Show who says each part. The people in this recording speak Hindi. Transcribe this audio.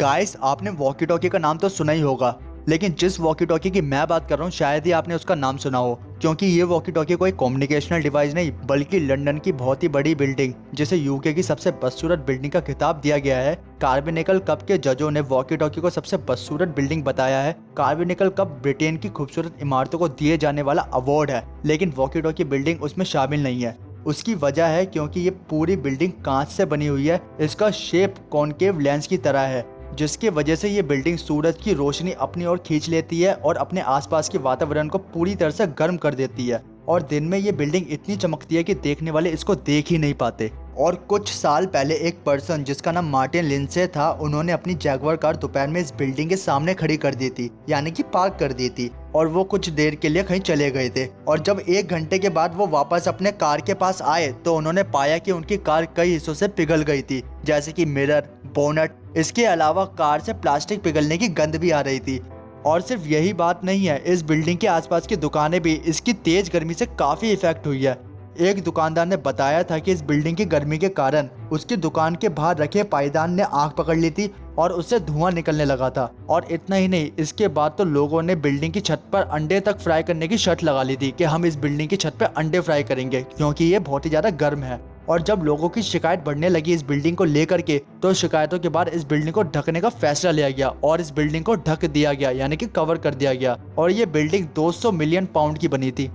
Speaker 1: गाइस, आपने वॉकी टॉकी का नाम तो सुना ही होगा, लेकिन जिस वॉकी टॉकी की मैं बात कर रहा हूँ शायद ही आपने उसका नाम सुना हो, क्योंकि ये वॉकी टॉकी कोई कम्युनिकेशनल डिवाइस नहीं बल्कि लंदन की बहुत ही बड़ी बिल्डिंग, जिसे यूके की सबसे बदसूरत बिल्डिंग का खिताब दिया गया है। कार्बोनेकल कप के जजों ने वॉकी टॉकी को सबसे बदसूरत बिल्डिंग बताया है। कार्बोनेकल कप ब्रिटेन की खूबसूरत इमारतों को दिए जाने वाला अवार्ड है, लेकिन वॉकी टॉकी बिल्डिंग उसमें शामिल नहीं है। उसकी वजह है क्योंकि ये पूरी बिल्डिंग कांच से बनी हुई है। इसका शेप कॉनकेव लेंस की तरह है, जिसकी वजह से ये बिल्डिंग सूरज की रोशनी अपनी ओर खींच लेती है और अपने आसपास के वातावरण को पूरी तरह से गर्म कर देती है। और दिन में ये बिल्डिंग इतनी चमकती है कि देखने वाले इसको देख ही नहीं पाते। और कुछ साल पहले एक पर्सन जिसका नाम मार्टिन लिंडसे था, उन्होंने अपनी जैगुआर कार दोपहर में इस बिल्डिंग के सामने खड़ी कर दी थी, यानी कि पार्क कर दी थी। और वो कुछ देर के लिए कहीं चले गए थे, और जब 1 घंटे के बाद वो वापस अपने कार के पास आए तो उन्होंने पाया कि उनकी कार कई हिस्सों से पिघल गई थी, जैसे कि मिरर, बोनट। इसके अलावा कार से प्लास्टिक पिघलने की गंध भी आ रही थी। और सिर्फ यही बात नहीं है, इस बिल्डिंग के आसपास की दुकानें भी इसकी तेज गर्मी से काफी इफेक्ट हुई है। एक दुकानदार ने बताया था कि इस बिल्डिंग की गर्मी के कारण उसकी दुकान के बाहर रखे पायदान ने आग पकड़ ली थी और उससे धुआं निकलने लगा था। और इतना ही नहीं, इसके बाद तो लोगों ने बिल्डिंग की छत पर अंडे तक फ्राई करने की शर्त लगा ली थी कि हम इस बिल्डिंग की छत पर अंडे फ्राई करेंगे, क्योंकि ये बहुत ही ज्यादा गर्म है। और जब लोगों की शिकायत बढ़ने लगी इस बिल्डिंग को लेकर के, तो शिकायतों के बाद इस बिल्डिंग को ढकने का फैसला लिया गया और इस बिल्डिंग को ढक दिया गया, यानी कि कवर कर दिया गया। और ये बिल्डिंग 200 मिलियन पाउंड की बनी थी।